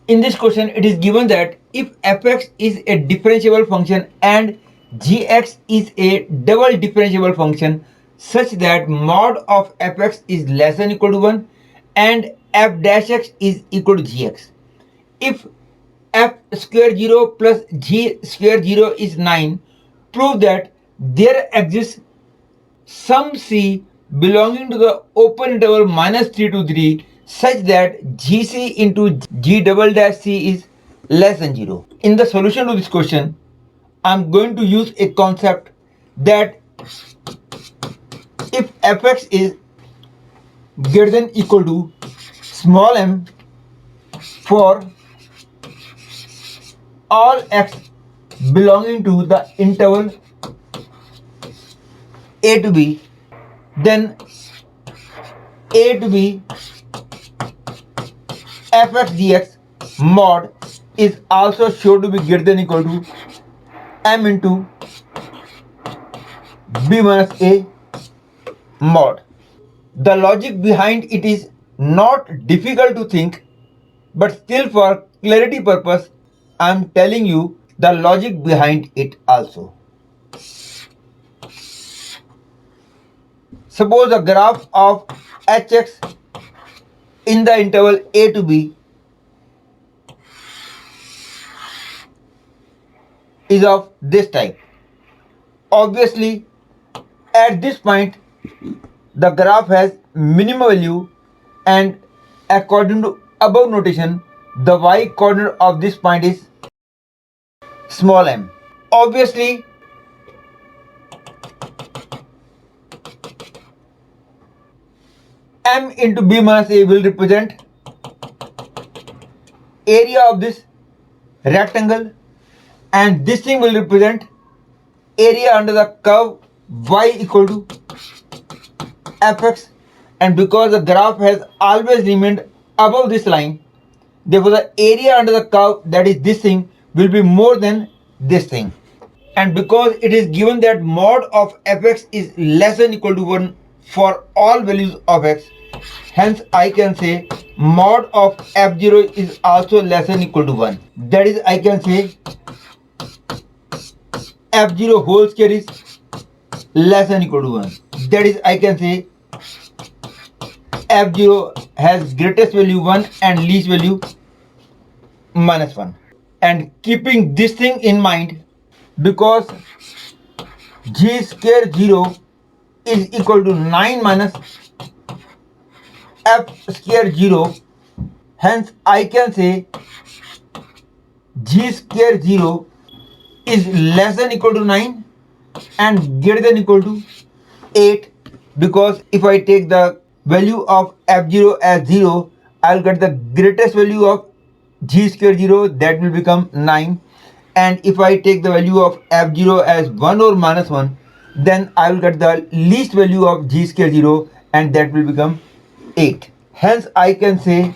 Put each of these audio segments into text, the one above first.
In this question, it is given that if fx is a differentiable function and gx is a double differentiable function such that mod of fx is less than equal to 1 and f dash x is equal to gx. If f square 0 plus g square 0 is 9, prove that there exists some c belonging to the open interval minus 3 to 3 such that gc into g double dash c is less than 0. In the solution to this question, I am going to use a concept that if fx is greater than equal to small m for all x belonging to the interval a to b, then a to b fx dx mod is also sure to be greater than equal to m into b minus a mod. The logic behind it is not difficult to think, but still for clarity purpose, I am telling you the logic behind it also. Suppose the graph of hx in the interval a to b is of this type. Obviously, at this point, the graph has minimum value, and according to above notation, the y coordinate of this point is small m. Obviously, m into b minus a will represent area of this rectangle, and this thing will represent area under the curve y equal to fx, and because the graph has always remained above this line, therefore the area under the curve, that is this thing, will be more than this thing. And because it is given that mod of fx is less than equal to 1 for all values of x, hence I can say mod of f0 is also less than equal to 1. That is, I can say f0 whole square is less than equal to 1. That is, I can say f0 has greatest value 1 and least value minus 1. And keeping this thing in mind, because g square 0 is equal to 9 minus f square 0, hence I can say g square 0 is less than equal to 9 and greater than equal to 8, because if I take the value of f0 as 0, I will get the greatest value of g square 0, that will become 9, and if I take the value of f0 as 1 or minus 1, then I will get the least value of g square 0, and that will become 8. Hence I can say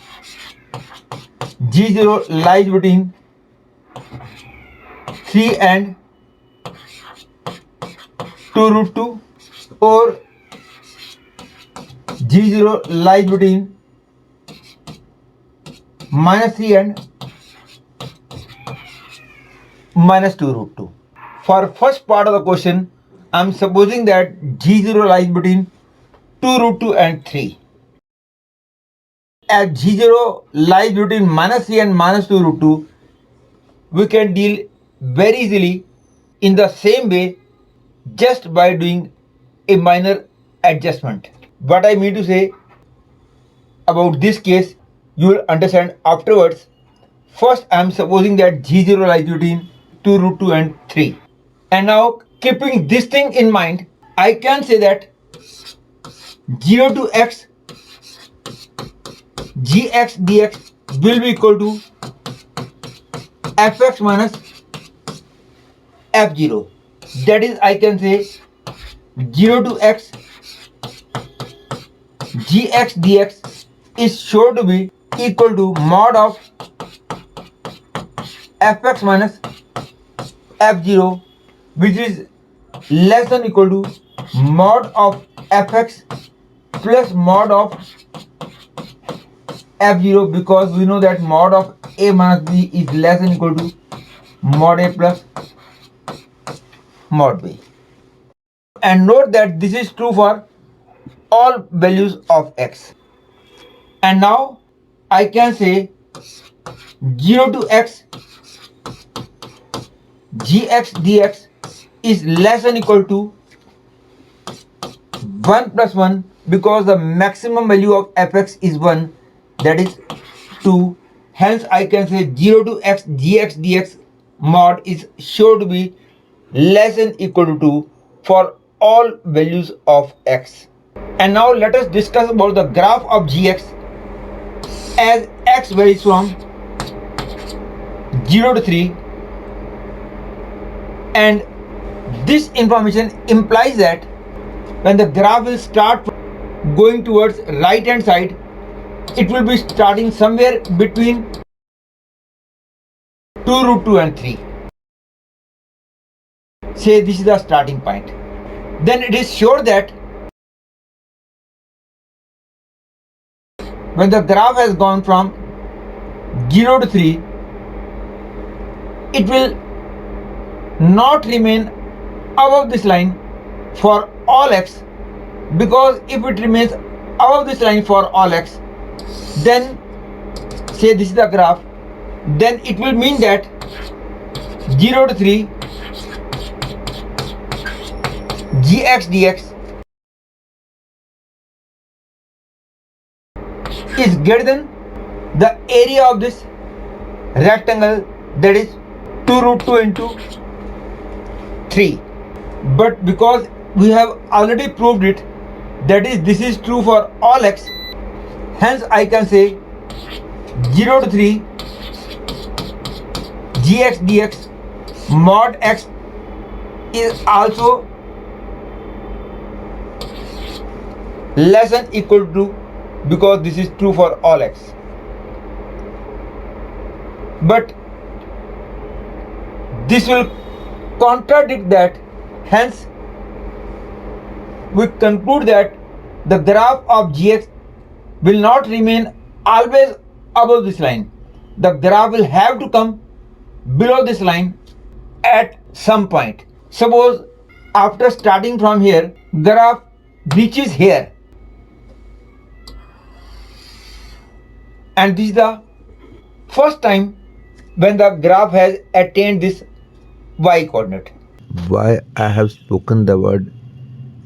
g0 lies between 3 and 2 root 2, or g0 lies between minus 3 and minus 2 root 2. For first part of the question, I am supposing that g0 lies between 2 root 2 and 3. As g0 lies between minus 3 and minus 2 root 2, we can deal very easily in the same way just by doing a minor adjustment. What I mean to say about this case, you will understand afterwards. First, I am supposing that g0 lies between 2 root 2 and 3. And now, keeping this thing in mind, I can say that 0 to x gx dx will be equal to fx minus f0. That is, I can say 0 to x gx dx is sure to be equal to mod of fx minus f0, which is less than equal to mod of fx plus mod of f0, because we know that mod of a minus b is less than equal to mod a plus mod b. And note that this is true for all values of x. And now I can say 0 to x gx dx is less than equal to 1 plus 1, because the maximum value of fx is 1, that is 2. Hence I can say 0 to x gx dx mod is sure to be less than equal to 2 for all values of x. And now let us discuss about the graph of gx as x varies from 0 to 3, and this information implies that when the graph will start going towards right hand side, it will be starting somewhere between 2 root 2 and 3. Say this is the starting point. Then it is sure that when the graph has gone from 0 to 3, it will not remain above this line for all x, because if it remains above this line for all x, then say this is the graph, then it will mean that 0 to 3 gx dx is greater than the area of this rectangle, that is 2 root 2 into 3. But because we have already proved it, that is this is true for all x, hence I can say 0 to 3 gx dx mod x is also less than equal to 2, because this is true for all x. But this will contradict that, hence we conclude that the graph of gx will not remain always above this line. The graph will have to come below this line at some point. Suppose after starting from here, graph reaches here, and this is the first time when the graph has attained this y coordinate. Why I have spoken the word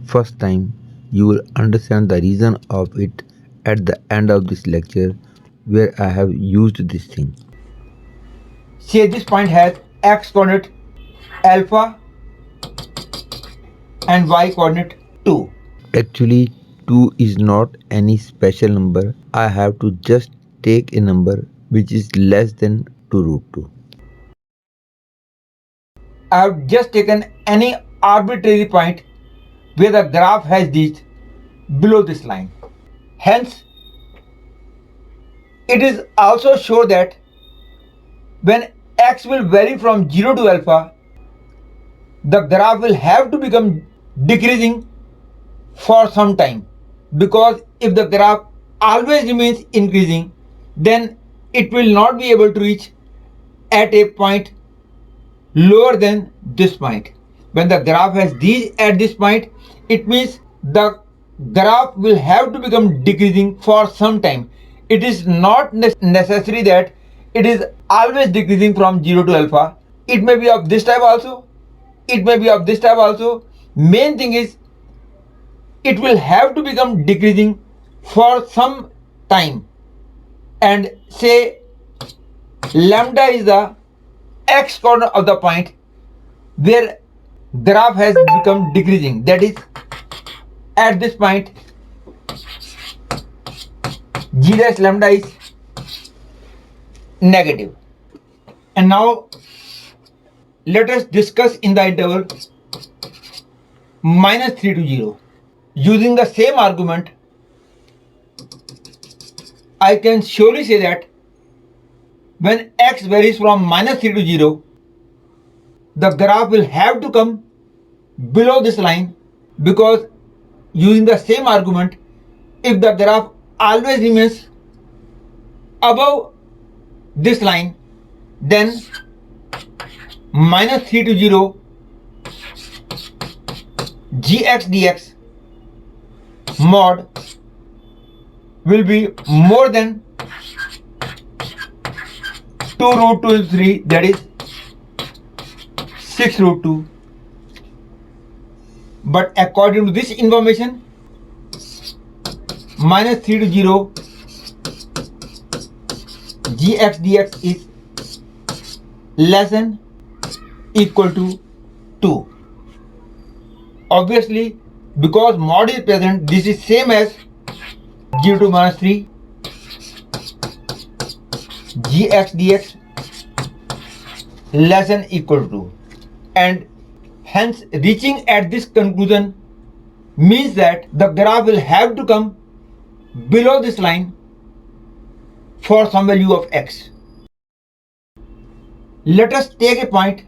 first time, you will understand the reason of it at the end of this lecture, where I have used this thing. Say this point has x coordinate alpha and y coordinate 2. Actually, 2 is not any special number. I have to just take a number which is less than 2 root 2. I have just taken any arbitrary point where the graph has reached below this line. Hence, it is also sure that when x will vary from 0 to alpha, the graph will have to become decreasing for some time, because if the graph always remains increasing, then it will not be able to reach at a point lower than this point. When the graph has reached at this point, it means the graph will have to become decreasing for some time. It is not necessary that it is always decreasing from 0 to alpha. It may be of this type also, it may be of this type also. Main thing is it will have to become decreasing for some time, and say lambda is the x corner of the point where graph has become decreasing, that is at this point g dash lambda is negative. And now let us discuss in the interval minus 3 to 0. Using the same argument, I can surely say that when x varies from minus 3 to 0, the graph will have to come below this line, because using the same argument, if the graph always remains above this line, then minus 3 to 0 gx dx mod will be more than 2 root 2 3, that is 6 root 2. But according to this information, minus 3 to 0 gx dx is less than equal to 2. Obviously, because mod is present, this is same as 0 to minus 3 gx dx less than equal to 2. And hence reaching at this conclusion means that the graph will have to come below this line for some value of x. Let us take a point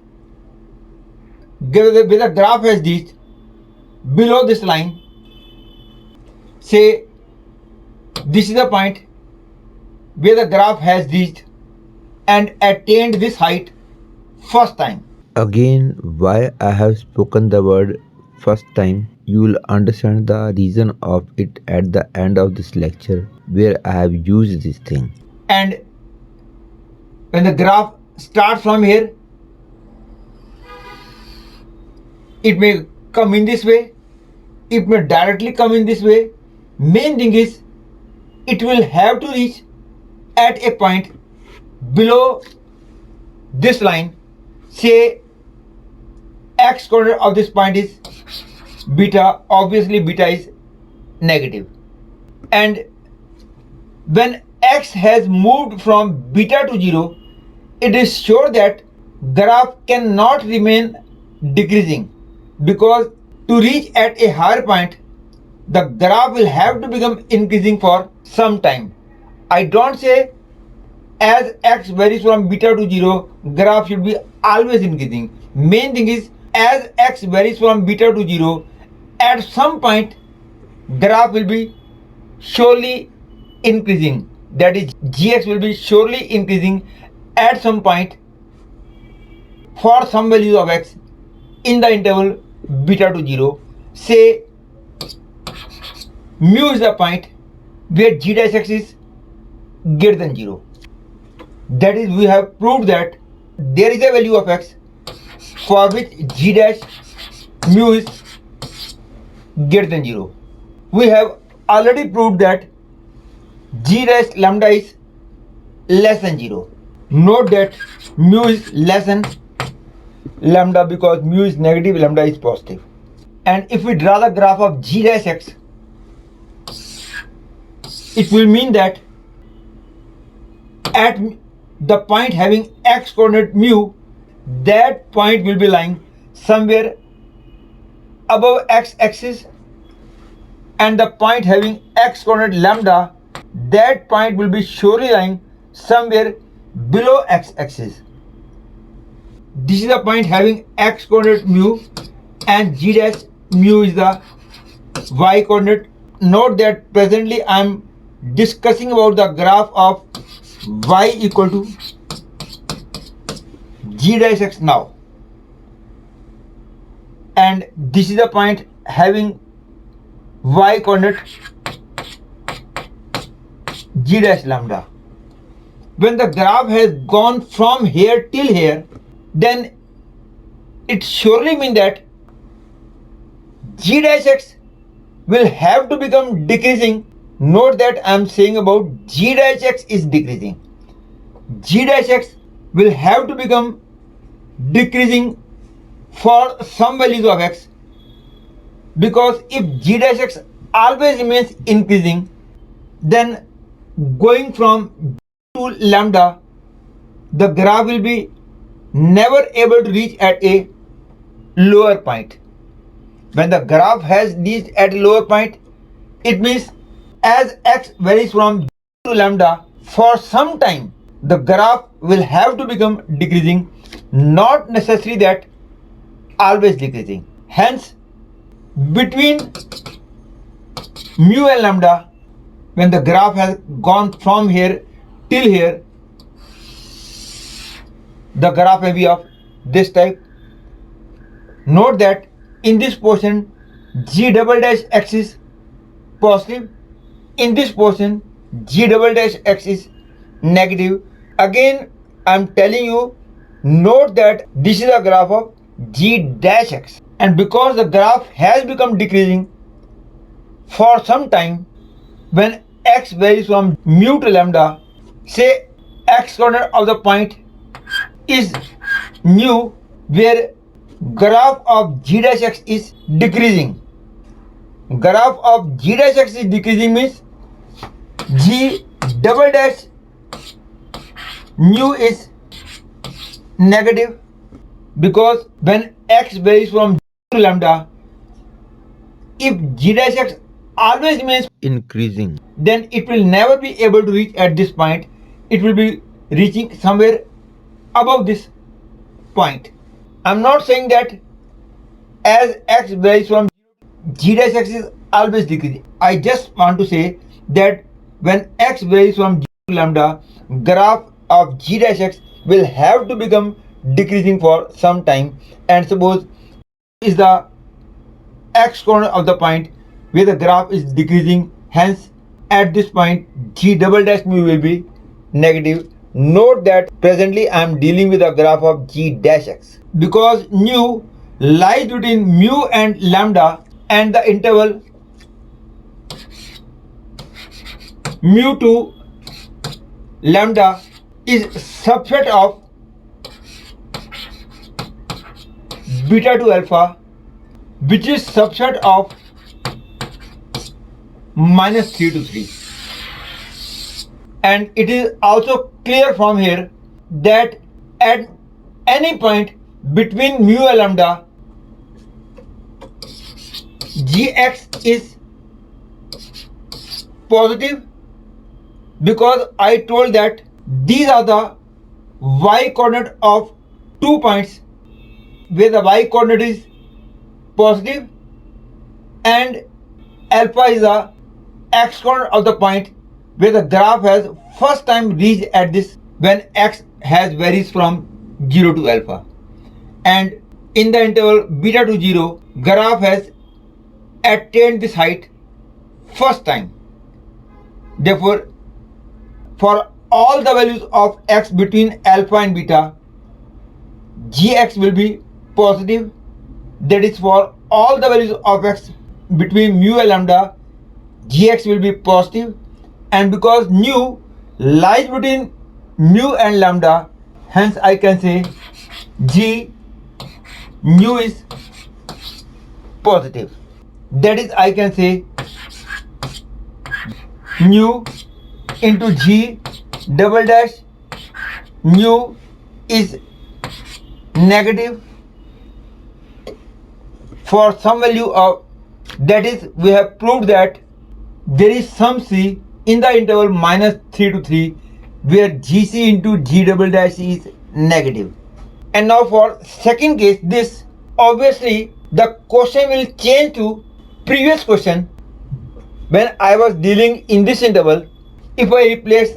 where the graph has reached below this line. Say this is the point where the graph has reached and attained this height first time. Again, why I have spoken the word first time, you will understand the reason of it at the end of this lecture where I have used this thing. And when the graph starts from here, it may come in this way, it may directly come in this way. Main thing is it will have to reach at a point below this line. Say x coordinate of this point is beta. Obviously beta is negative, and when x has moved from beta to 0, it is sure that graph cannot remain decreasing, because to reach at a higher point the graph will have to become increasing for some time. I don't say as x varies from beta to 0, graph should be always increasing. Main thing is as x varies from beta to 0, at some point graph will be surely increasing. That is, gx will be surely increasing at some point for some values of x in the interval beta to 0. Say mu is the point where g dash x is greater than 0. That is, we have proved that there is a value of x for which g dash mu is greater than 0. We have already proved that g dash lambda is less than 0. Note that mu is less than lambda because mu is negative, lambda is positive. And if we draw the graph of g dash x, it will mean that at the point having x coordinate mu, that point will be lying somewhere above x axis, and the point having x coordinate lambda, that point will be surely lying somewhere below x axis. This is the point having x coordinate mu, and g dash mu is the y coordinate. Note that presently I am discussing about the graph of y equal to g dash x now, and this is the point having y coordinate g dash lambda. When the graph has gone from here till here, then it surely means that g dash x will have to become decreasing. Note that I am saying about g dash x is decreasing. G dash x will have to become decreasing for some values of x, because if g dash x always remains increasing, then going from to lambda, the graph will be never able to reach at a lower point. When the graph has reached at a lower point, it means as x varies from to lambda, for some time the graph will have to become decreasing, not necessary that always decreasing. Hence, between mu and lambda, when the graph has gone from here till here the graph may be of this type. Note that in this portion g double dash x is positive, in this portion g double dash x is negative. Again I'm telling you, note that this is a graph of g dash x, and because the graph has become decreasing for some time, when x varies from mu to lambda, say x corner of the point is mu, where graph of g dash x is decreasing. Graph of g dash x is decreasing means g double dash mu is negative, because when x varies from to lambda, if g dash x always remains increasing, then it will never be able to reach at this point. It will be reaching somewhere above this point. I'm not saying that as x varies from g dash x is always decreasing. I just want to say that when x varies from g to lambda, graph of g dash x will have to become decreasing for some time, and suppose is the x corner of the point where the graph is decreasing, hence at this point g double dash mu will be negative. Note that presently I am dealing with a graph of g dash x, because nu lies between mu and lambda, and the interval mu to lambda is subset of beta to alpha, which is subset of minus 3 to 3. And it is also clear from here that at any point between mu and lambda, gx is positive, because I told that these are the y coordinate of 2 points where the y coordinate is positive, and alpha is the x coordinate of the point where the graph has first time reached at this when x has varies from 0 to alpha, and in the interval beta to 0 graph has attained this height first time. Therefore, for all the values of x between alpha and beta, gx will be positive. That is, for all the values of x between mu and lambda, gx will be positive. And because nu lies between mu and lambda, hence I can say g nu is positive. That is, I can say nu into g double dash nu is negative for some value of, that is, we have proved that there is some c in the interval minus 3 to 3 where gc into g double dash is negative. And now for second case, this obviously the question will change to previous question. When I was dealing in this interval, if I replace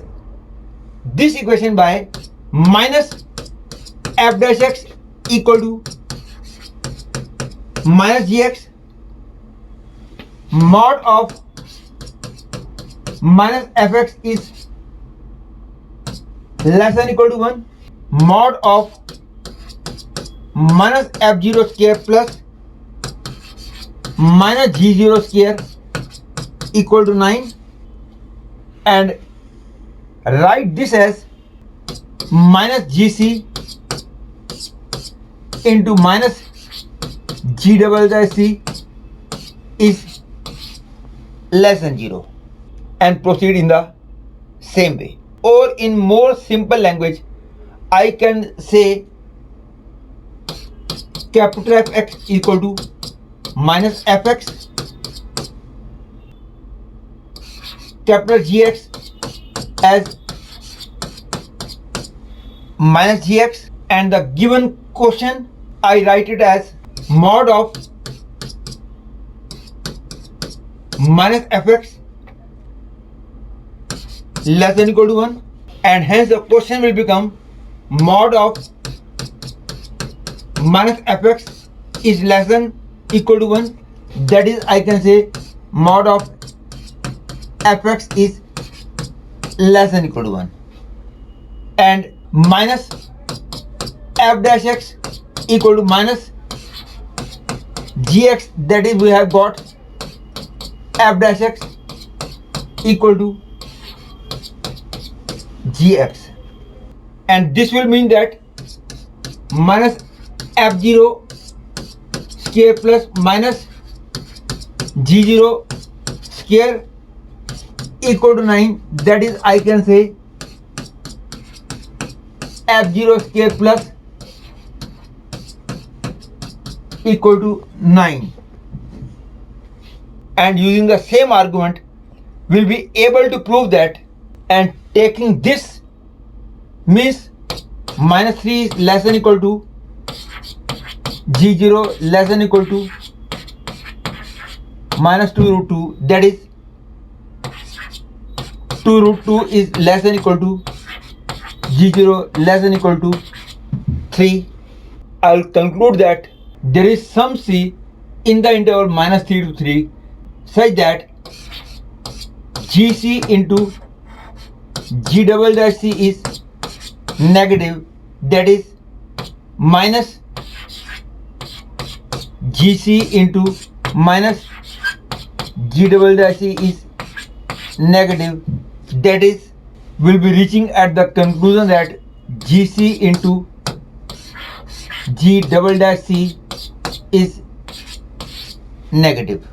this equation by minus f dash x equal to minus gx, mod of minus fx is less than equal to 1, mod of minus f0 square plus minus g0 square equal to 9, and write this as minus gc into minus g double dash c is less than 0, and proceed in the same way. Or in more simple language, I can say capital Fx equal to minus fx, capital Gx as minus gx, and the given quotient I write it as mod of minus fx less than equal to 1, and hence the question will become mod of minus fx is less than equal to 1. That is, I can say mod of fx is less than equal to 1, and minus f dash x equal to minus gx, that is we have got f dash x equal to gx, and this will mean that minus f0 square plus minus g0 square equal to 9. That is, I can say f0 square plus equal to 9, and using the same argument we'll be able to prove that, and taking this means minus 3 is less than equal to g0 less than equal to minus 2 root 2, that is 2 root 2 is less than equal to g0 less than equal to 3. I'll conclude that there is some c in the interval minus 3 to 3 such that gc into g double dash c is negative, that is minus gc into minus g double dash c is negative, that is will be reaching at the conclusion that gc into g double dash c is negative.